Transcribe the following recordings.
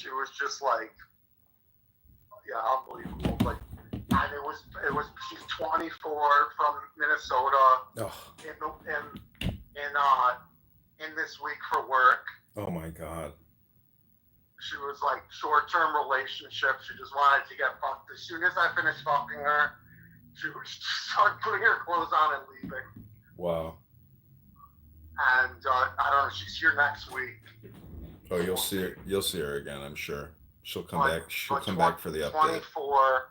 she was just like, yeah, unbelievable. Like, and it was she's 24 from Minnesota Oh, in this week for work. oh my God. She was like short-term relationship. She just wanted to get fucked. As soon as I finished fucking her, she started putting her clothes on and leaving. Wow. And I don't know. She's here next week. Oh, you'll see her. You'll see her again. I'm sure. She'll come back. She'll come back for the update. 24.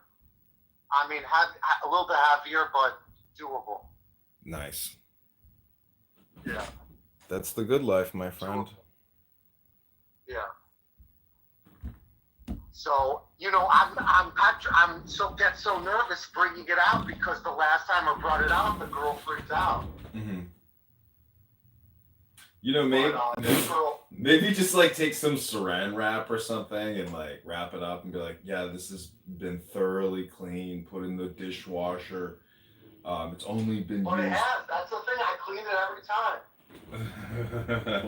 I mean, a little bit heavier, but doable. Nice. Yeah. That's the good life, my friend. Yeah. So I'm get so nervous bringing it out because the last time I brought it out, the girl freaked out. Mm-hmm. Maybe just like take some saran wrap or something and like wrap it up and be like, yeah, this has been thoroughly cleaned, put in the dishwasher. It's only been But used. It has. That's the thing. I clean it every time.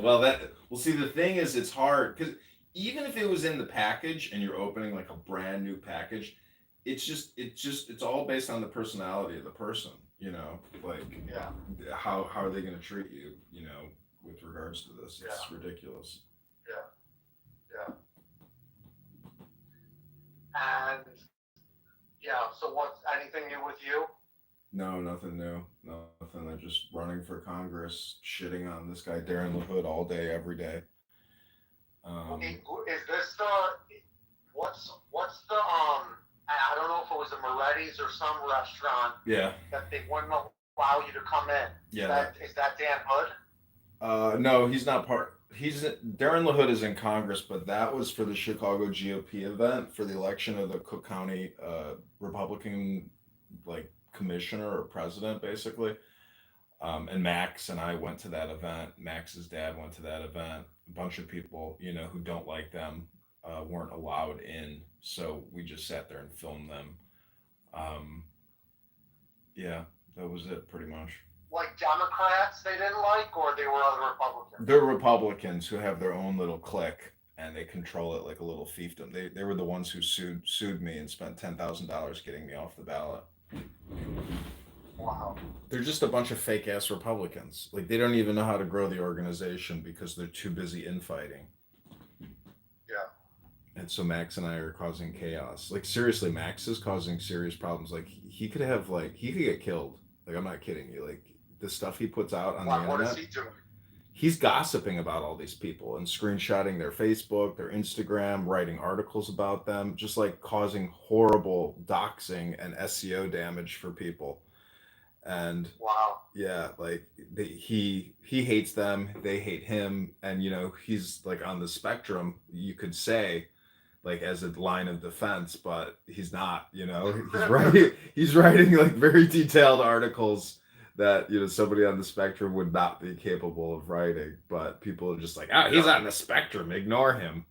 Well, see, the thing is, it's hard because even if it was in the package and you're opening like a brand new package, it's all based on the personality of the person, like how are they going to treat you, with regards to this. It's ridiculous. Yeah. And so what's anything new with you? No, nothing new. Nothing. They're just running for Congress, shitting on this guy Darren LaHood all day, every day. Is this what's the I don't know if it was a Moretti's or some restaurant. Yeah. That they wouldn't allow you to come in. Yeah. Is that Dan Hood? No, he's not part. Darren LaHood is in Congress, but that was for the Chicago GOP event for the election of the Cook County Republican commissioner or president, basically. And Max and I went to that event. Max's dad went to that event. A bunch of people, who don't like them, weren't allowed in, so we just sat there and filmed them. Yeah, that was it, pretty much. Like Democrats they didn't like, or they were other Republicans? They're Republicans who have their own little clique, and they control it like a little fiefdom. They were the ones who sued me and spent $10,000 getting me off the ballot. Wow. They're just a bunch of fake ass Republicans. Like, they don't even know how to grow the organization because they're too busy infighting. Yeah. And so Max and I are causing chaos. Like, seriously, Max is causing serious problems. Like, he could get killed. Like, I'm not kidding you. Like, the stuff he puts out on the internet. What is he doing? He's gossiping about all these people and screenshotting their Facebook, their Instagram, writing articles about them, just like causing horrible doxing and SEO damage for people. And wow. Yeah, like he hates them, they hate him, and he's like on the spectrum, you could say, like, as a line of defense, but he's not. He's writing like very detailed articles that somebody on the spectrum would not be capable of writing, but people are just like, he's on the spectrum, ignore him.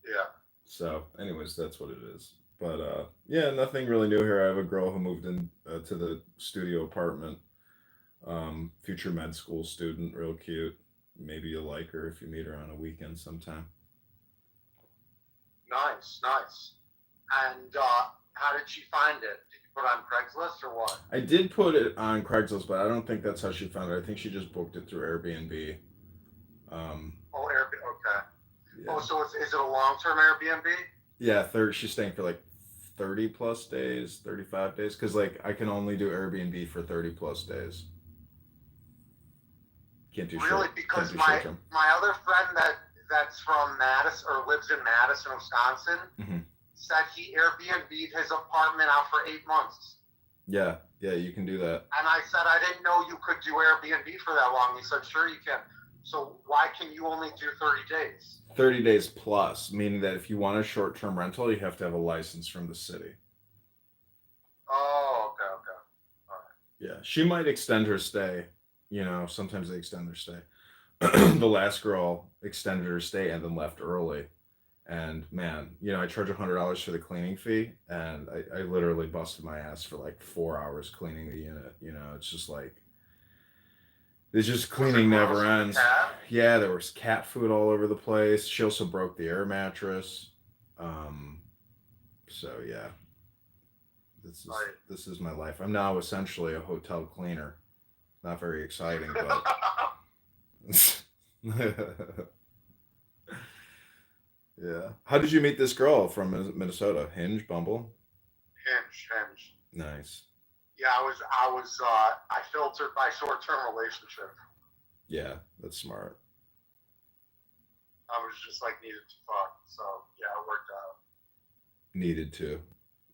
Yeah. So anyways, that's what it is. But yeah, nothing really new here. I have a girl who moved in to the studio apartment. Future med school student, real cute. Maybe you'll like her if you meet her on a weekend sometime. Nice. And how did she find it? Did you put it on Craigslist or what? I did put it on Craigslist, but I don't think that's how she found it. I think she just booked it through Airbnb. Airbnb. Okay. Yeah. Oh, so is it a long-term Airbnb? Yeah, she's staying for like 30 plus days, 35 days, because like I can only do Airbnb for 30 plus days. Can't do really, because my other friend that's from Madison or lives in Madison, Wisconsin, mm-hmm. said he Airbnb'd his apartment out for 8 months. Yeah, you can do that. And I said, I didn't know you could do Airbnb for that long. He said, sure you can. So why can you only do 30 days? 30 days plus, meaning that if you want a short-term rental, you have to have a license from the city. Oh, okay. All right. Yeah, she might extend her stay. Sometimes they extend their stay. The last girl extended her stay and then left early. And man, I charge $100 for the cleaning fee, and I literally busted my ass for like 4 hours cleaning the unit. It's just like, It's just Was it cleaning gross never for the ends. cat? Yeah, there was cat food all over the place. She also broke the air mattress. Um, so yeah, Like, this is my life. I'm now essentially a hotel cleaner. Not very exciting, but yeah. How did you meet this girl from Minnesota? Hinge, Bumble? hinge. Nice. Yeah, I filtered my short-term relationship. Yeah, that's smart. I was just like needed to fuck, so yeah, it worked out. Needed to.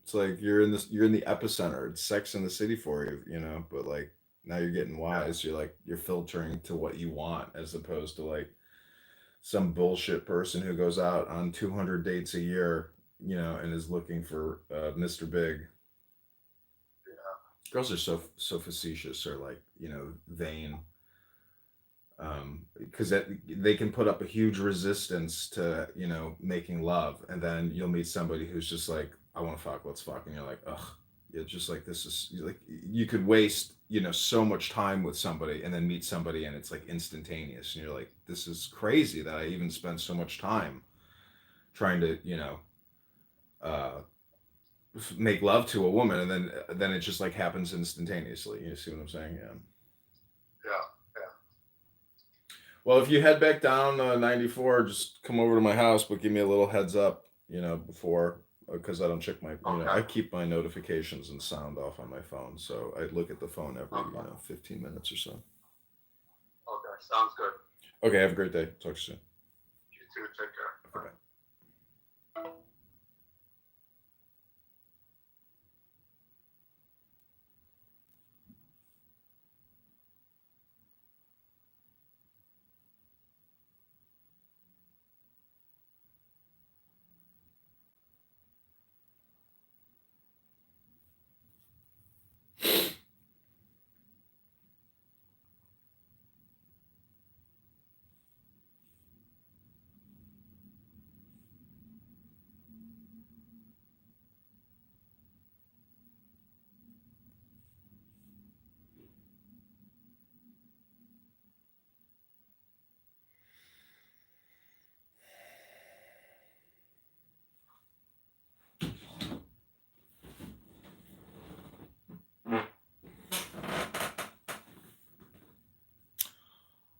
It's like you're in the epicenter. It's Sex in the City for you, you know. But like now you're getting Yeah, wise. You're filtering to what you want as opposed to like some bullshit person who goes out on 200 dates a year, you know, and is looking for Mr. Big. yeah, Girls are so facetious or like you know vain because they can put up a huge resistance to you know making love, and then you'll meet somebody who's just like, I want to fuck, let's fuck, and you're like, ugh. It's just like this is like you could waste you know so much time with somebody and then meet somebody and it's like instantaneous and you're like this is crazy that I even spent so much time trying to you know uh, make love to a woman and then it just like happens instantaneously. You see what I'm saying? Yeah. yeah, yeah. Well, if you head back down 94, just come over to my house, but give me a little heads up, you know, before, because I don't check my, you know, Okay, I keep my notifications and sound off on my phone. So I look at the phone every, you okay, know, 15 minutes or so. okay. Sounds good. Okay, have a great day. Talk to you soon. You too. Take care. Okay, Bye. bye.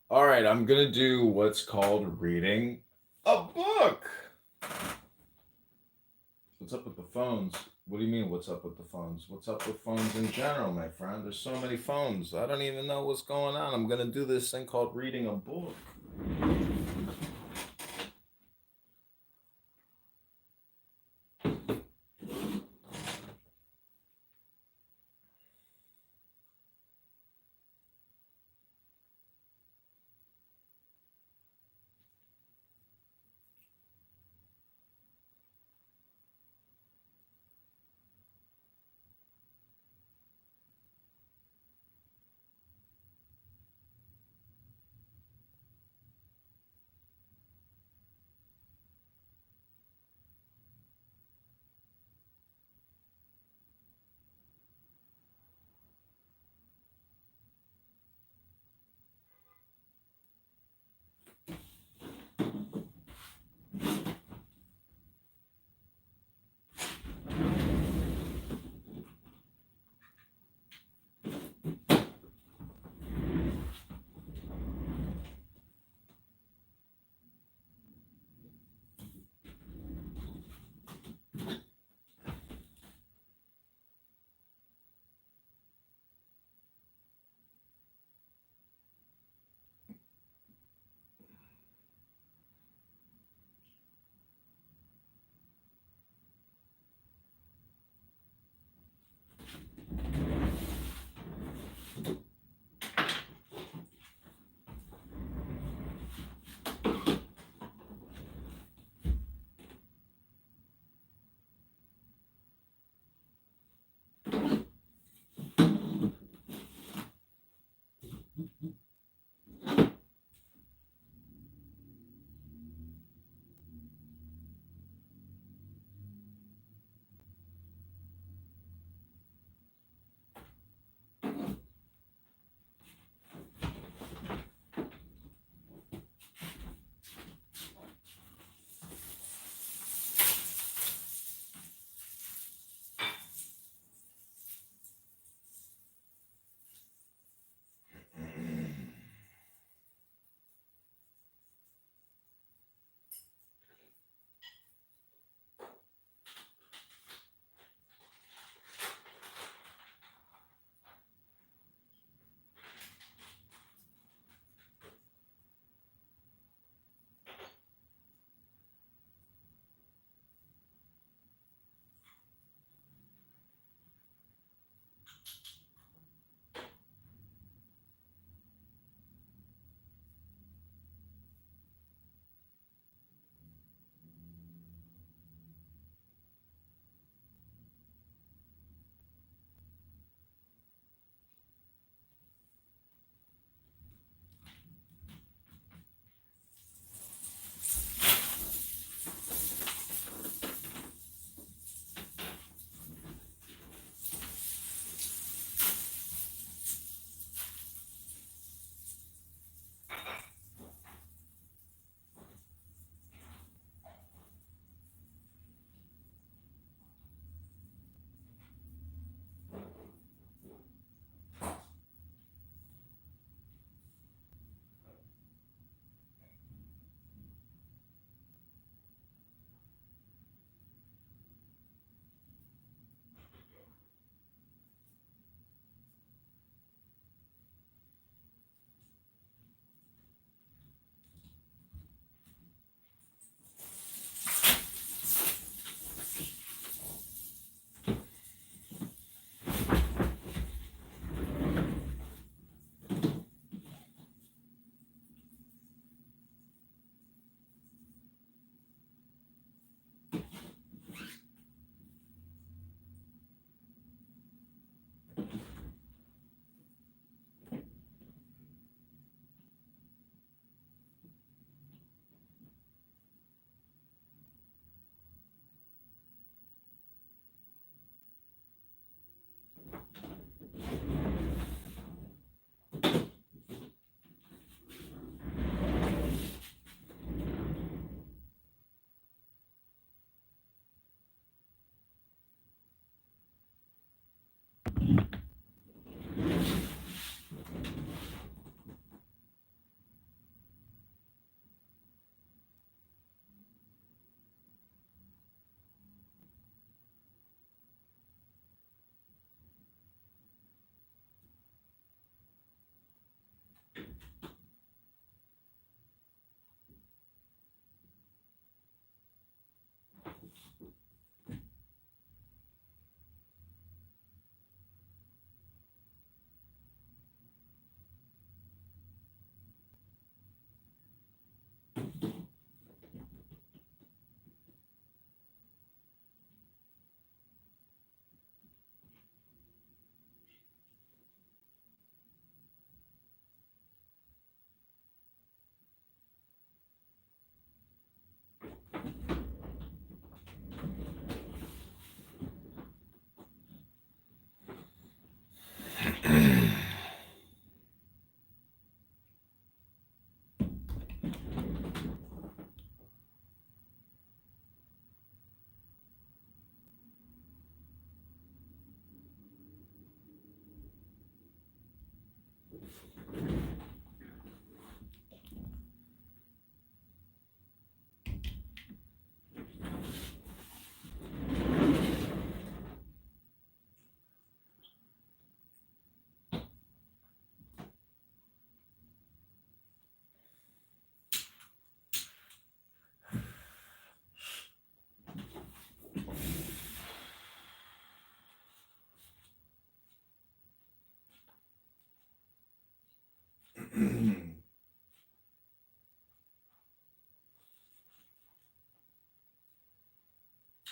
All right, I'm going to do what's called reading a book. What's up with the phones? What do you mean, what's up with the phones? What's up with phones in general, my friend? There's so many phones. I don't even know what's going on. I'm going to do this thing called reading a book.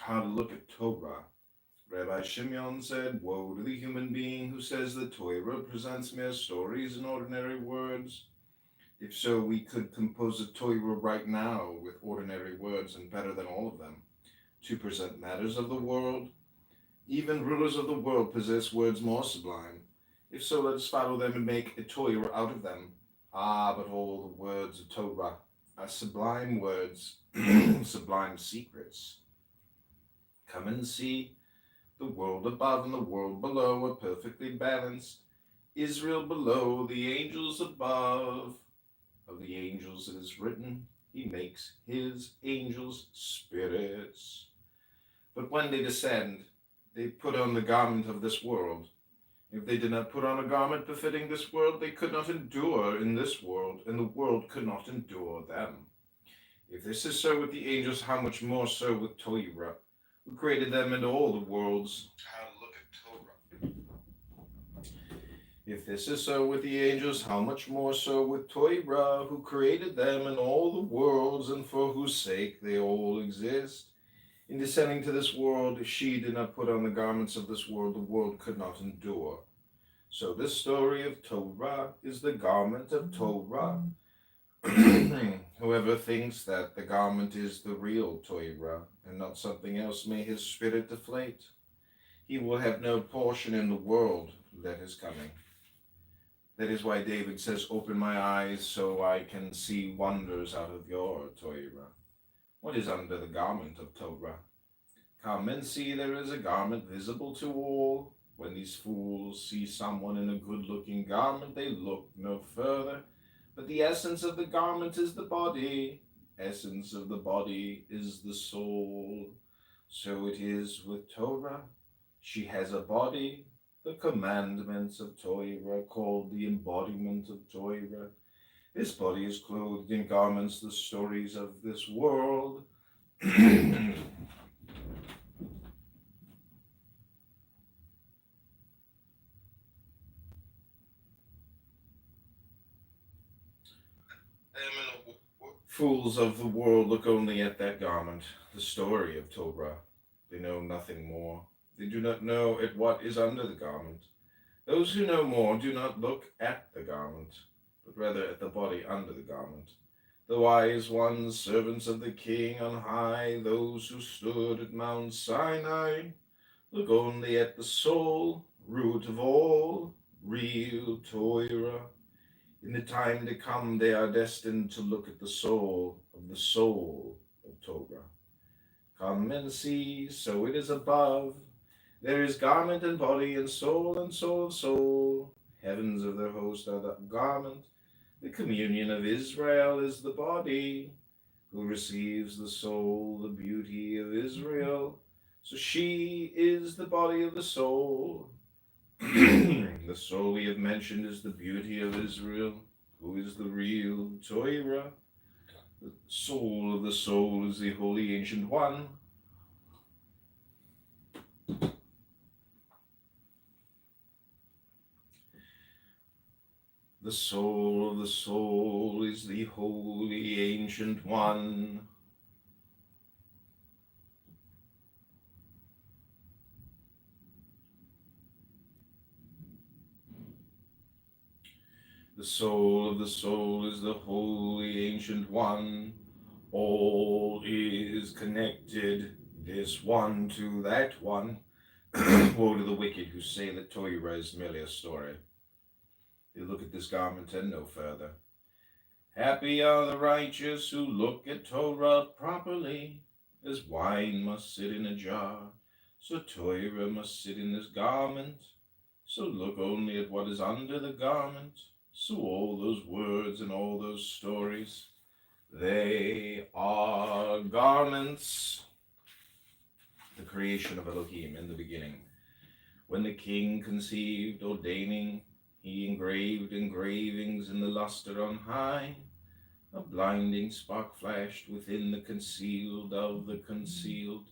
How to look at Torah. Rabbi Shimeon said, "Woe to the human being who says the Torah presents mere stories and ordinary words. If so, we could compose a Torah right now with ordinary words and better than all of them, to present matters of the world. Even rulers of the world possess words more sublime. If so, let us follow them and make a Torah out of them. Ah, but all the words of Torah are sublime words, sublime secrets. Come and see. The world above and the world below are perfectly balanced. Israel below, the angels above. Of the angels it is written, he makes his angels spirits. But when they descend, they put on the garment of this world. If they did not put on a garment befitting this world, they could not endure in this world, and the world could not endure them. If this is so with the angels, how much more so with Torah, who created them and all the worlds? How to look at Torah. If this is so with the angels, how much more so with Torah, who created them and all the worlds, and for whose sake they all exist? In descending to this world, if she did not put on the garments of this world, the world could not endure. So this story of Torah is the garment of Torah. Whoever thinks that the garment is the real Torah and not something else, may his spirit deflate. He will have no portion in the world that is coming. That is why David says, "Open my eyes so I can see wonders out of your Torah." What is under the garment of Torah? Come and see, there is a garment visible to all. When these fools see someone in a good-looking garment, they look no further. But the essence of the garment is the body. Essence of the body is the soul. So it is with Torah. She has a body, the commandments of Torah, called the embodiment of Torah. This body is clothed in garments, the stories of this world. Fools of the world look only at that garment, the story of Torah. They know nothing more. They do not know at what is under the garment. Those who know more do not look at the garment, but rather at the body under the garment. The wise ones, servants of the King on high, those who stood at Mount Sinai, look only at the soul, root of all, real Torah. In the time to come, they are destined to look at the soul of Torah. Come and see, so it is above. There is garment and body and soul of soul. Heavens of their host are the garment. The communion of Israel is the body. Who receives the soul, the beauty of Israel? So she is the body of the soul. The soul we have mentioned is the beauty of Israel, who is the real Torah. The soul of the soul is the Holy Ancient One. The soul of the soul is the holy ancient one. The soul of the soul is the holy ancient one. All is connected, this one to that one. Woe to the wicked who say that Torah is merely a story. They look at this garment and no further. Happy are the righteous who look at Torah properly, as wine must sit in a jar, so Torah must sit in this garment. So look only at what is under the garment. So all those words and all those stories, they are garments. The creation of Elohim in the beginning. When the king conceived, ordaining, he engraved engravings in the luster on high. A blinding spark flashed within the concealed of the concealed.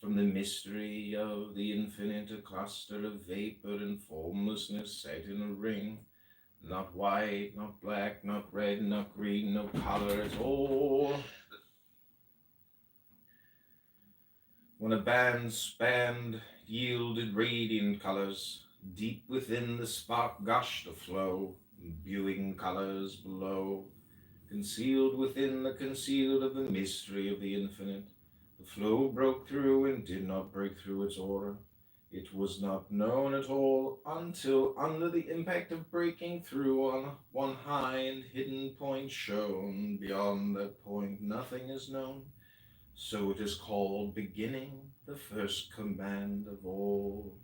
From the mystery of the infinite, a cluster of vapor and formlessness sat in a ring. Not white, not black, not red, not green, no color at all. When a band spanned, yielded radiant colors, deep within the spark gushed a flow, imbuing colors below. Concealed within the concealed of the mystery of the infinite, the flow broke through and did not break through its aura. It was not known at all until under the impact of breaking through on one high and hidden point shone. Beyond that point nothing is known. So it is called beginning, the first command of all.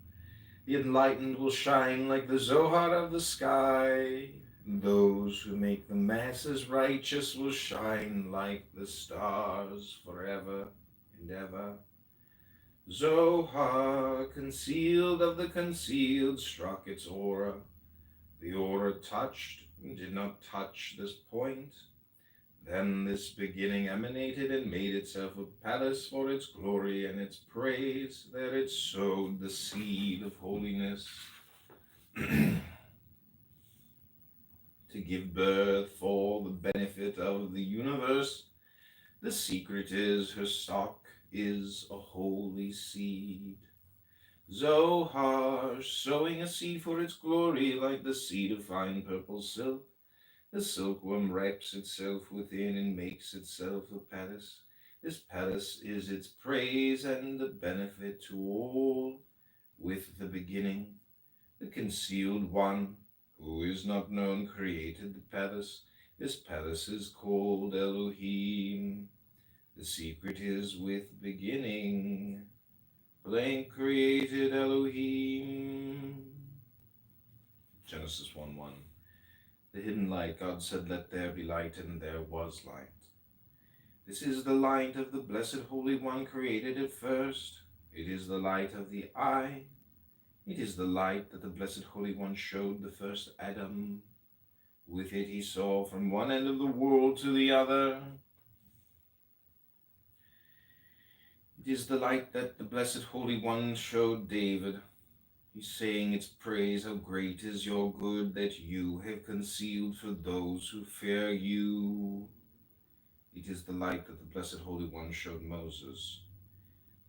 The enlightened will shine like the Zohar of the sky. Those who make the masses righteous will shine like the stars forever and ever. Zohar, concealed of the concealed, struck its aura. The aura touched and did not touch this point. Then this beginning emanated and made itself a palace for its glory and its praise. There it sowed the seed of holiness. To give birth for the benefit of the universe. The secret is her stalk is a holy seed. Zohar, sowing a seed for its glory like the seed of fine purple silk. The silkworm wraps itself within and makes itself a palace. This palace is its praise and the benefit to all. With the beginning, the concealed one, who is not known, created the palace. This palace is called Elohim. The secret is with beginning. Blank created Elohim. Genesis 1:1. The hidden light, God said, let there be light, and there was light. This is the light of the Blessed Holy One created at first. It is the light of the eye. It is the light that the Blessed Holy One showed the first Adam. With it he saw from one end of the world to the other. It is the light that the Blessed Holy One showed David. He's saying its praise, how great is your good that you have concealed for those who fear you. It is the light that the Blessed Holy One showed Moses.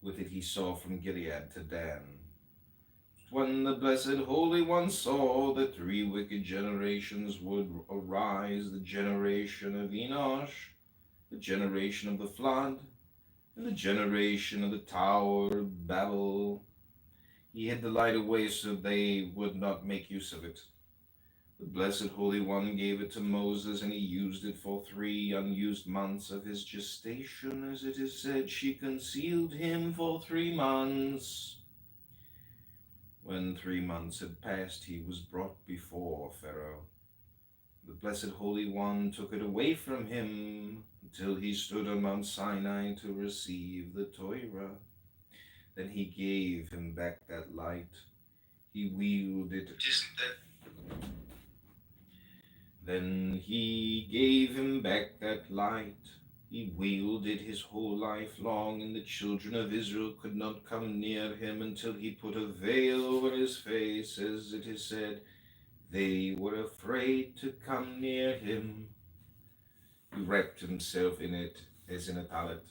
With it he saw from Gilead to Dan. When the Blessed Holy One saw that 3 wicked generations would arise, the generation of Enosh, the generation of the flood, and the generation of the Tower of Babel, he hid the light away so they would not make use of it. The Blessed Holy One gave it to Moses, and he used it for 3 unused months of his gestation. As it is said, she concealed him for 3 months. When 3 months had passed, he was brought before Pharaoh. The Blessed Holy One took it away from him until he stood on Mount Sinai to receive the Torah. Then he gave him back that light. He wielded it. Then he gave him back that light. He wielded his whole life long, and the children of Israel could not come near him until he put a veil over his face, as it is said, They were afraid to come near him. He wrapped himself in it as in a tallet.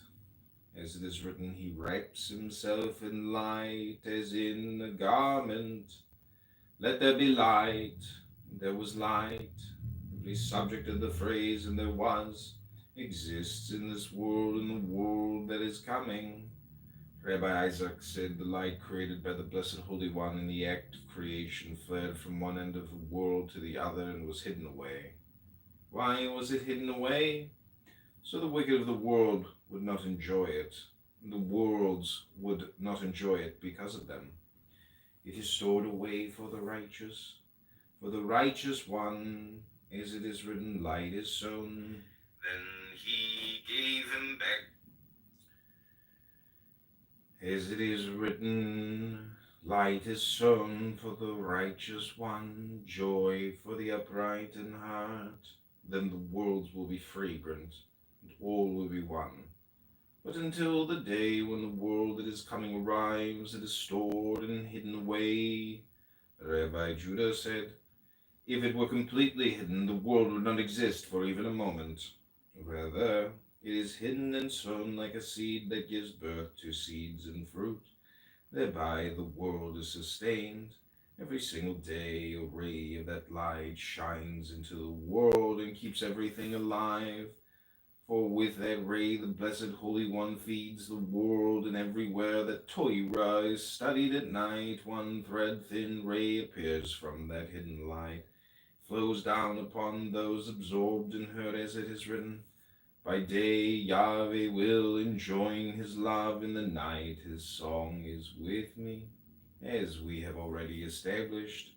As it is written, he wraps himself in light as in a garment. Let there be light. There was light. Every subject of the phrase, and there was, exists in this world and the world that is coming. Rabbi Isaac said the light created by the Blessed Holy One in the act of creation fled from one end of the world to the other and was hidden away. Why was it hidden away? So the wicked of the world would not enjoy it, and the worlds would not enjoy it because of them. It is stored away for the righteous one, as it is written, light is sown. Then he gave him back. As it is written, light is sown for the righteous one, joy for the upright in heart. Then the worlds will be fragrant, and all will be one. But until the day when the world that is coming arrives, it is stored and hidden away. Rabbi Judah said, if it were completely hidden, the world would not exist for even a moment. Rather, it is hidden and sown like a seed that gives birth to seeds and fruit. Thereby the world is sustained. Every single day a ray of that light shines into the world and keeps everything alive. For with that ray the Blessed Holy One feeds the world, and everywhere that Torah is studied at night, one thread-thin ray appears from that hidden light, flows down upon those absorbed in her, as it is written, by day Yahweh will enjoin his love, in the night his song is with me, as we have already established.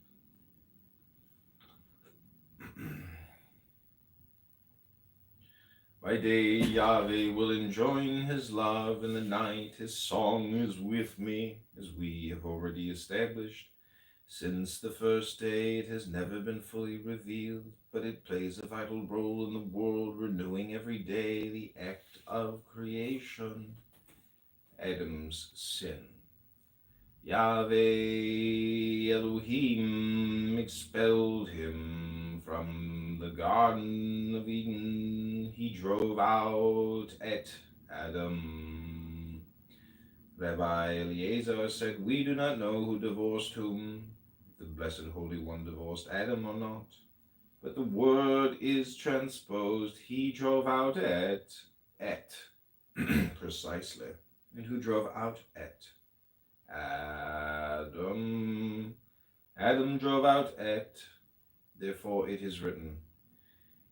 By day Yahweh will enjoin his love, in the night his song is with me, as we have already established. Since the first day it has never been fully revealed, but it plays a vital role in the world, renewing every day the act of creation. Adam's sin. Yahweh Elohim expelled him from the Garden of Eden. He drove out at Adam. Rabbi Eliezer said, we do not know who divorced whom, the Blessed Holy One divorced Adam or not, but the word is transposed, he drove out at, precisely. And who drove out at? Adam. Adam drove out at, therefore it is written,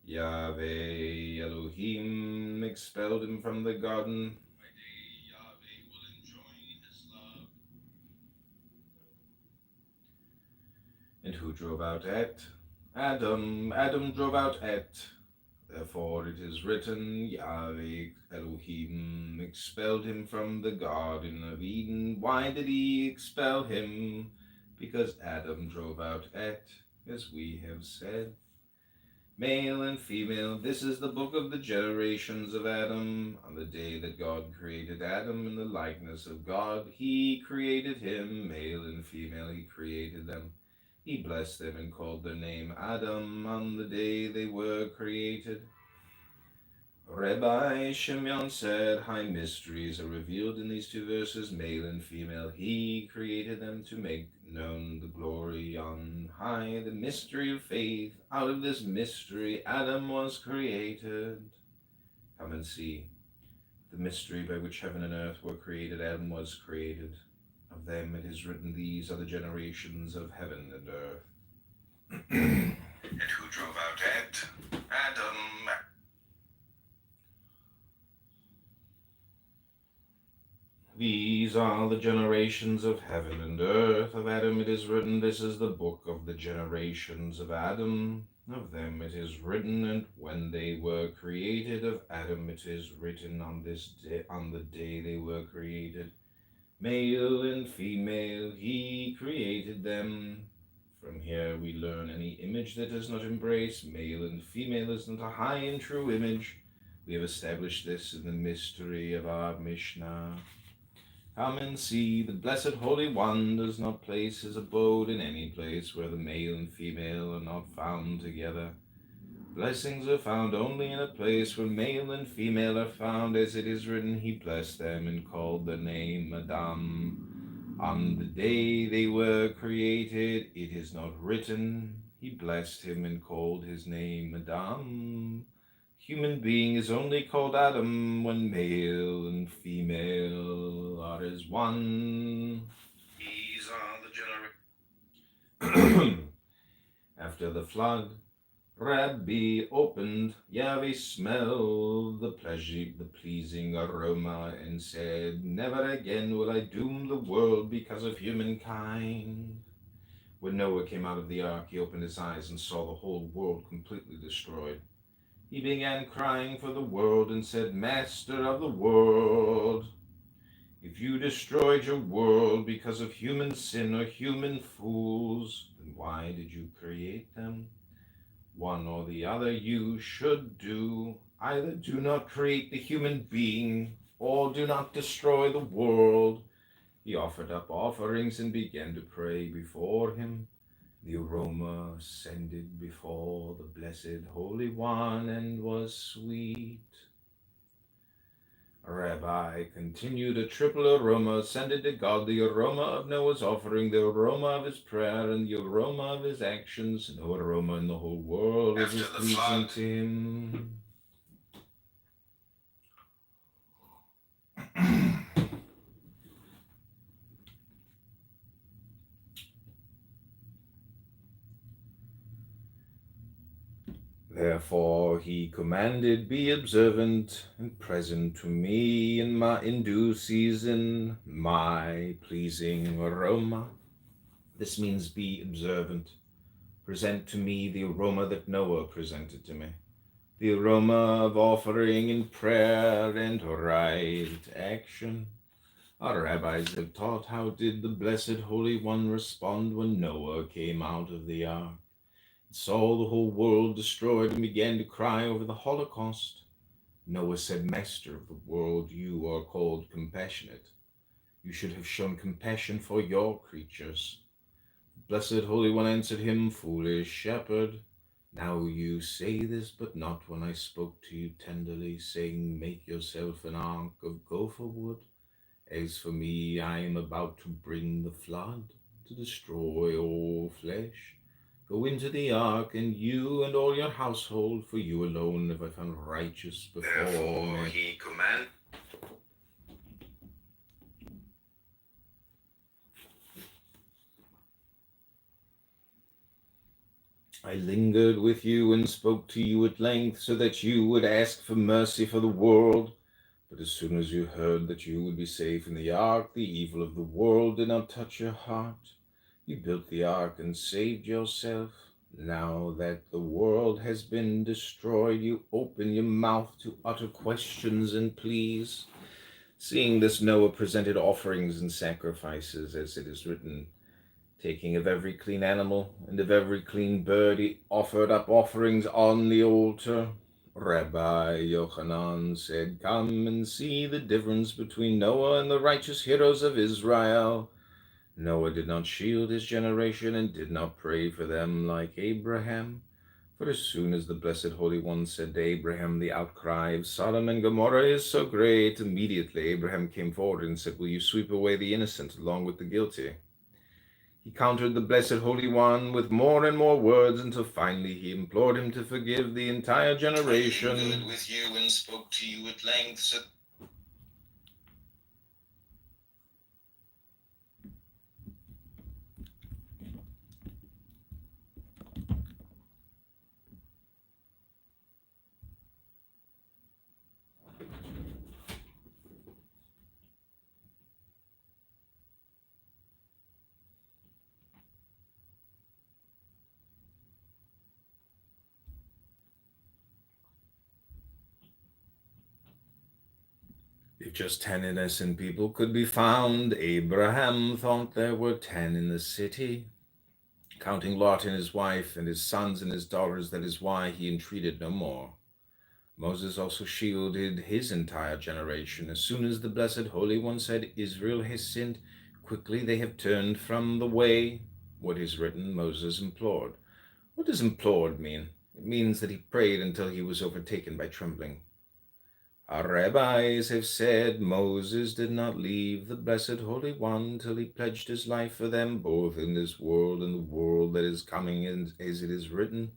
Yahweh Elohim expelled him from the garden. By day Yahweh will enjoin his love. And who drove out at? Adam. Adam drove out at, therefore it is written, Yahweh Elohim expelled him from the Garden of Eden. Why did he expel him? Because Adam drove out at, as we have said. Male and female, this is the book of the generations of Adam. On the day that God created Adam in the likeness of God, he created him, male and female he created them. He blessed them and called their name Adam on the day they were created. Rabbi Shimon said, high mysteries are revealed in these two verses, male and female. He created them to make known the glory on high, the mystery of faith. Out of this mystery Adam was created. Come and see. The mystery by which heaven and earth were created, Adam was created. Of them it is written, these are the generations of heaven and earth. And who drove out at? Adam. These are the generations of heaven and earth. Of Adam it is written, this is the book of the generations of Adam. Of them it is written, and when they were created, of Adam it is written on this day, on the day they were created. Male and female, he created them. From here we learn any image that does not embrace male and female is not a high and true image. We have established this in the mystery of our Mishnah. Come and see, the blessed Holy One does not place his abode in any place where the male and female are not found together. Blessings are found only in a place where male and female are found, as it is written, he blessed them and called their name Adam. On the day they were created, it is not written, he blessed him and called his name Adam. Human being is only called Adam when male and female are as one. These are the generations. After the flood, Rabbi opened, Yahweh smelled the pleasing aroma, and said, never again will I doom the world because of humankind. When Noah came out of the ark, he opened his eyes and saw the whole world completely destroyed. He began crying for the world and said, Master of the world, if you destroyed your world because of human sin or human fools, then why did you create them? One or the other you should do. Either do not create the human being, or do not destroy the world. He offered up offerings and began to pray before him. The aroma ascended before the blessed Holy One and was sweet. Rabbi continued, a triple aroma ascended to God, the aroma of Noah's offering, the aroma of his prayer, and the aroma of his actions. No aroma in the whole world was as pleasing to him. Therefore he commanded, be observant and present to me in due season, my pleasing aroma. This means be observant. Present to me the aroma that Noah presented to me. The aroma of offering and prayer and right action. Our rabbis have taught how did the blessed Holy One respond when Noah came out of the ark, saw the whole world destroyed, and began to cry over the Holocaust. Noah said, Master of the world, you are called compassionate. You should have shown compassion for your creatures. The blessed Holy One answered him, foolish shepherd, now you say this, but not when I spoke to you tenderly, saying, make yourself an ark of gopher wood. As for me, I am about to bring the flood, to destroy all flesh. Go into the ark, and you and all your household, for you alone have I found righteous before me. Therefore he commanded. I lingered with you and spoke to you at length, so that you would ask for mercy for the world. But as soon as you heard that you would be safe in the ark, the evil of the world did not touch your heart. You built the ark and saved yourself. Now that the world has been destroyed, you open your mouth to utter questions and pleas. Seeing this, Noah presented offerings and sacrifices, as it is written, taking of every clean animal and of every clean bird, he offered up offerings on the altar. Rabbi Yochanan said, come and see the difference between Noah and the righteous heroes of Israel. Noah did not shield his generation and did not pray for them like Abraham. For as soon as the blessed Holy One said to Abraham, the outcry of Sodom and Gomorrah is so great, immediately Abraham came forward and said, will you sweep away the innocent along with the guilty? He countered the blessed Holy One with more and more words until finally he implored him to forgive the entire generation. I lingered with you and spoke to you at length, said if just 10 innocent people could be found, Abraham thought there were 10 in the city. Counting Lot and his wife and his sons and his daughters, that is why he entreated no more. Moses also shielded his entire generation. As soon as the Blessed Holy One said, Israel has sinned, quickly they have turned from the way. What is written, Moses implored. What does implored mean? It means that he prayed until he was overtaken by trembling. Our rabbis have said Moses did not leave the Blessed Holy One till he pledged his life for them, both in this world and the world that is coming, as it is written.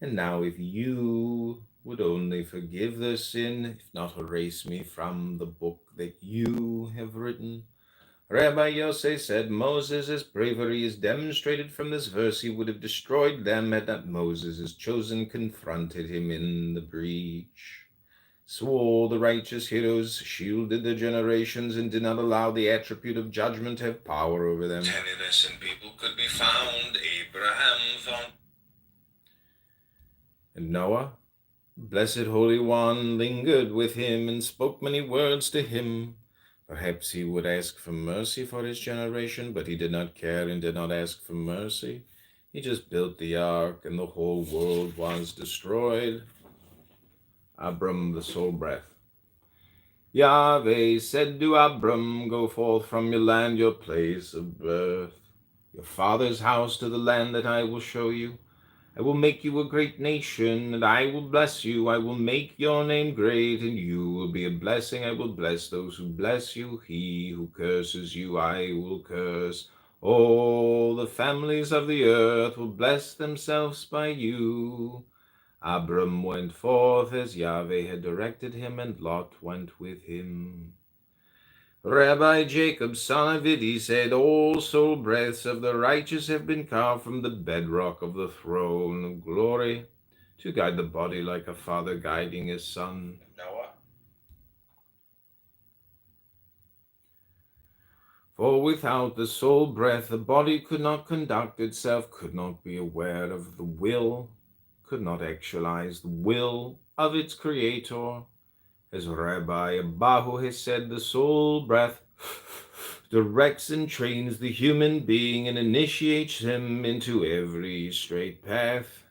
And now if you would only forgive their sin, if not erase me from the book that you have written. Rabbi Yosef said Moses' bravery is demonstrated from this verse. He would have destroyed them had not Moses' chosen confronted him in the breach. So all the righteous heroes shielded their generations and did not allow the attribute of judgment to have power over them. 10 innocent people could be found, Abraham thought. And Noah, Blessed Holy One, lingered with him and spoke many words to him. Perhaps he would ask for mercy for his generation, but he did not care and did not ask for mercy. He just built the ark and the whole world was destroyed. Abram, the soul breath. Yahweh said to Abram, go forth from your land, your place of birth, your father's house, to the land that I will show you. I will make you a great nation, and I will bless you. I will make your name great, and you will be a blessing. I will bless those who bless you. He who curses you, I will curse. All the families of the earth will bless themselves by you. Abram went forth as Yahweh had directed him, and Lot went with him. Rabbi Jacob, son of Idi, said, all soul breaths of the righteous have been carved from the bedrock of the throne of glory, to guide the body like a father guiding his son. Noah. For without the soul breath, the body could not conduct itself, could not be aware of the will, could not actualize the will of its creator. As Rabbi Abahu has said, the soul breath directs and trains the human being and initiates him into every straight path.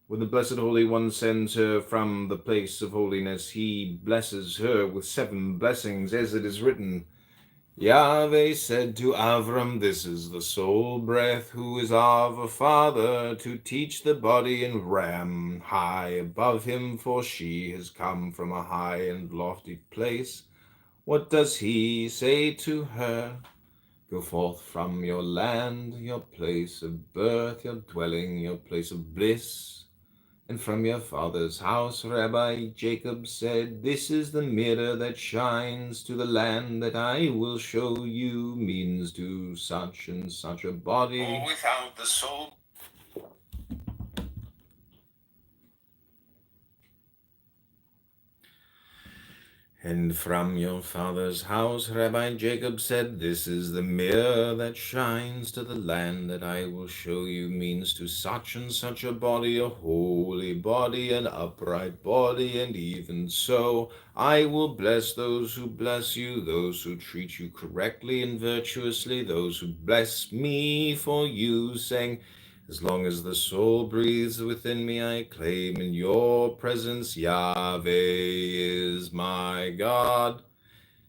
When the Blessed Holy One sends her from the place of holiness, he blesses her with 7 blessings, as it is written. Yahweh said to Avram, this is the soul breath who is of a father, to teach the body and ram high above him, for she has come from a high and lofty place. What does he say to her? Go forth from your land, your place of birth, your dwelling, your place of bliss. And from your father's house, Rabbi Jacob said, this is the mirror that shines to the land that I will show you, means to such and such a body. Or without the soul. And from your father's house, Rabbi Jacob said, this is the mirror that shines to the land that I will show you, means to such and such a body, a holy body, an upright body, and even so, I will bless those who bless you, those who treat you correctly and virtuously, those who bless me for you, saying, as long as the soul breathes within me, I claim in your presence, Yahweh is my God.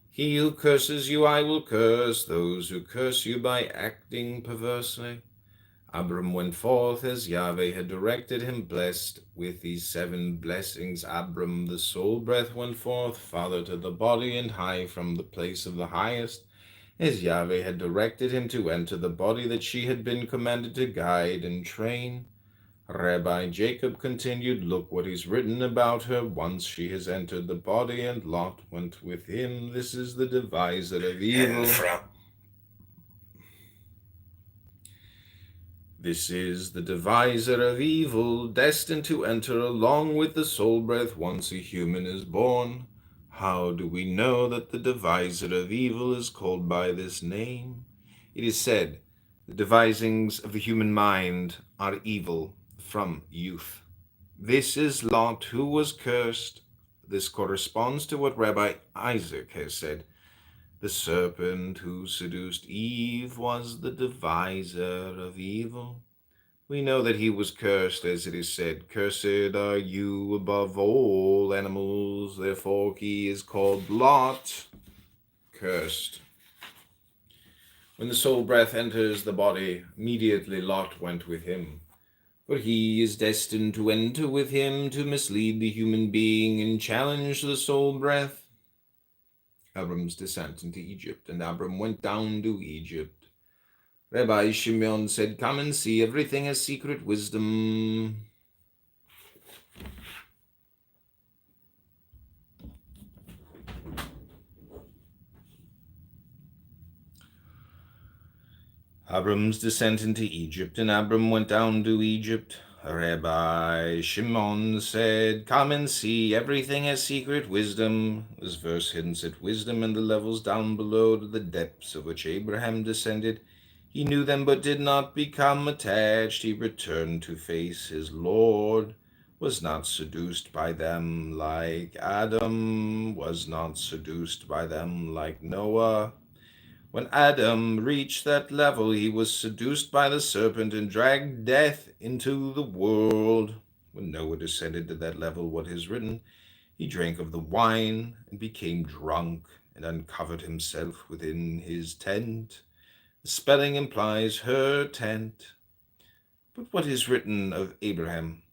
He who curses you, I will curse, those who curse you by acting perversely. Abram went forth as Yahweh had directed him, blessed with these 7 blessings. Abram, the soul breath, went forth, father to the body, and high from the place of the highest, as Yahweh had directed him to enter the body that she had been commanded to guide and train. Rabbi Jacob continued, look what is written about her. Once she has entered the body, and Lot went with him. This is the deviser of evil. This is the deviser of evil, destined to enter along with the soul breath once a human is born. How do we know that the deviser of evil is called by this name? It is said, the devisings of the human mind are evil from youth. This is Lot, who was cursed. This corresponds to what Rabbi Isaac has said. The serpent who seduced Eve was the deviser of evil. We know that he was cursed, as it is said, "Cursed are you above all animals, therefore he is called Lot." Cursed. When the soul breath enters the body, immediately Lot went with him. For he is destined to enter with him to mislead the human being and challenge the soul breath. Abram's descent into Egypt, and Abram went down to Egypt. Rabbi Shimon said, "Come and see, everything has secret wisdom." Abram's descent into Egypt, and Abram went down to Egypt. Rabbi Shimon said, "Come and see, everything has secret wisdom." This verse hints at wisdom and the levels down below, to the depths of which Abraham descended. He knew them but did not become attached. He returned to face his Lord, was not seduced by them like Adam, was not seduced by them like Noah. When Adam reached that level, he was seduced by the serpent and dragged death into the world. When Noah descended to that level, what is written? He drank of the wine and became drunk and uncovered himself within his tent. The spelling implies her tent. But what is written of Abraham?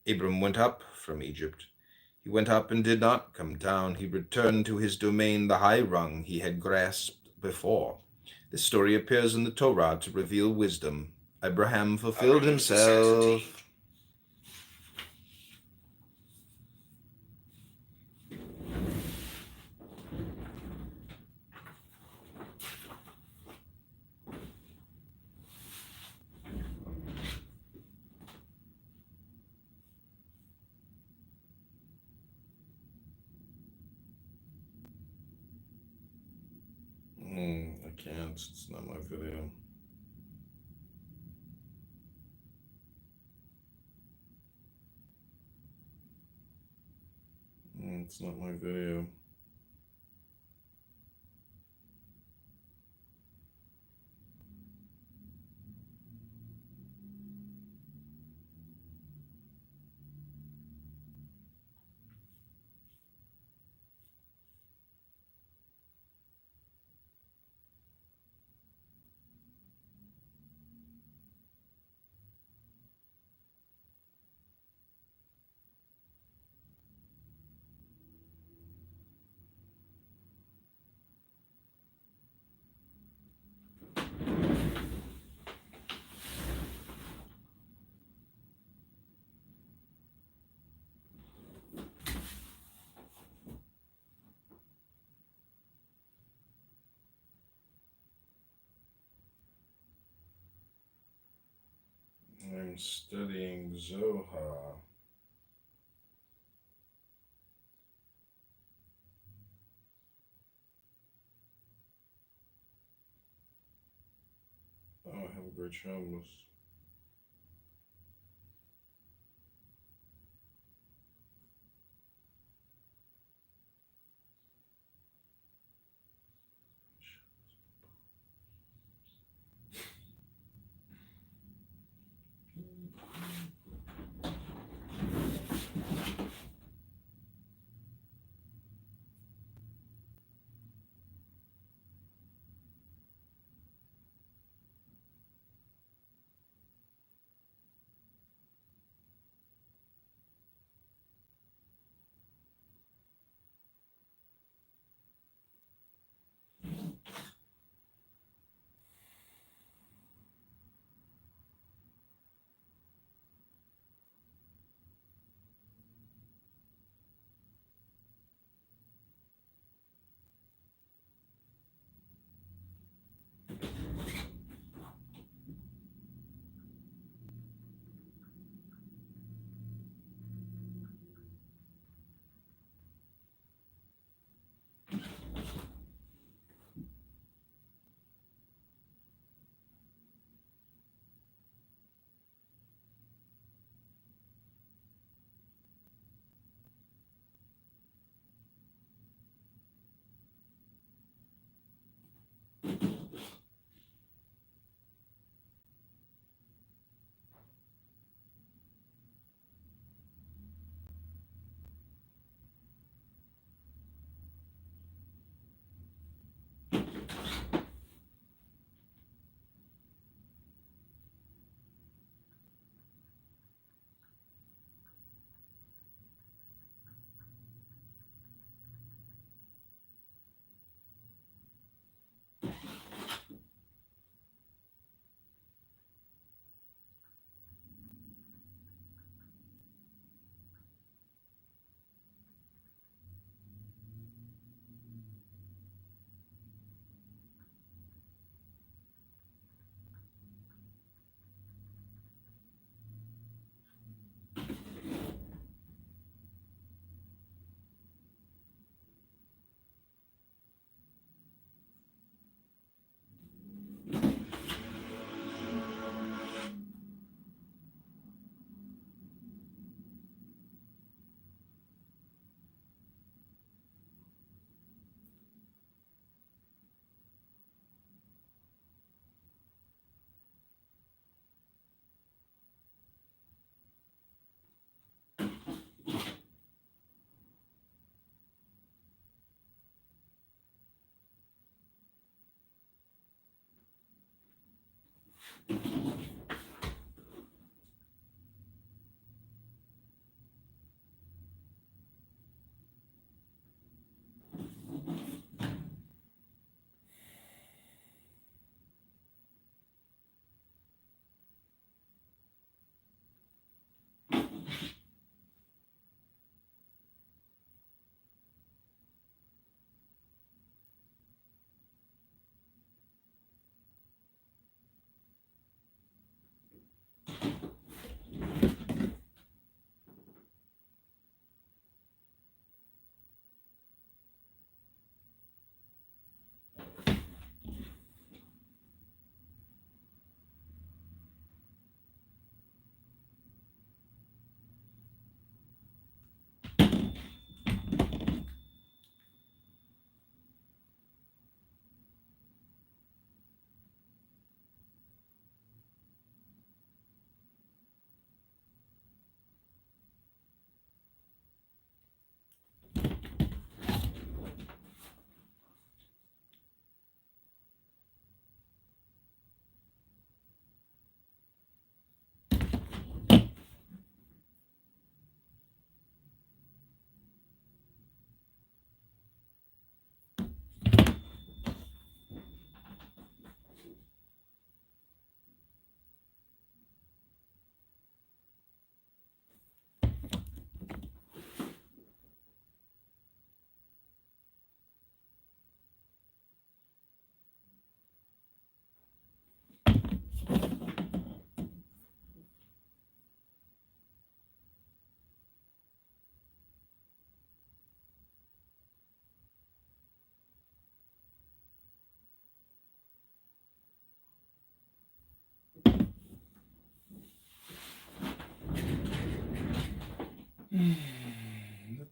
Abram went up from Egypt. He went up and did not come down. He returned to his domain, the high rung he had grasped before. This story appears in the Torah to reveal wisdom. Abraham fulfilled himself. I can't. It's not my video. It's not my video. I'm studying Zohar. Oh, have a great Shabbos.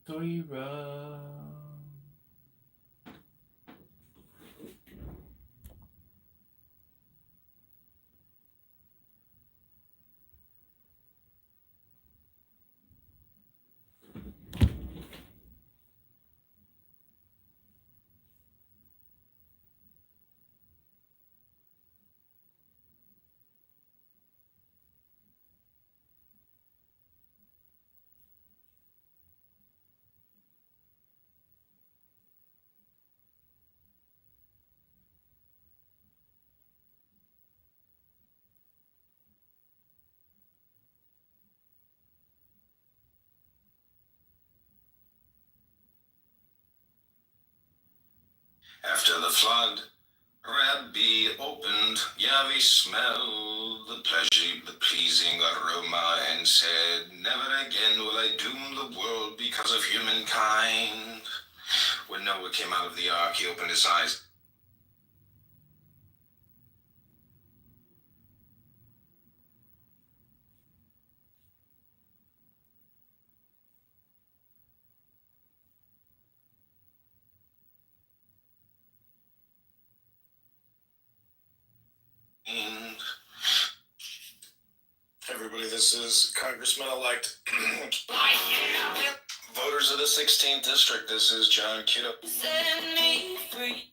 Toira. After the flood, Rabbi opened, Yahweh smelled the pleasing aroma, and said, Never again will I doom the world because of humankind. When Noah came out of the ark, he opened his eyes. Everybody, this is Congressman-elect. Voters of the 16th District, this is John Kitover. Set me free.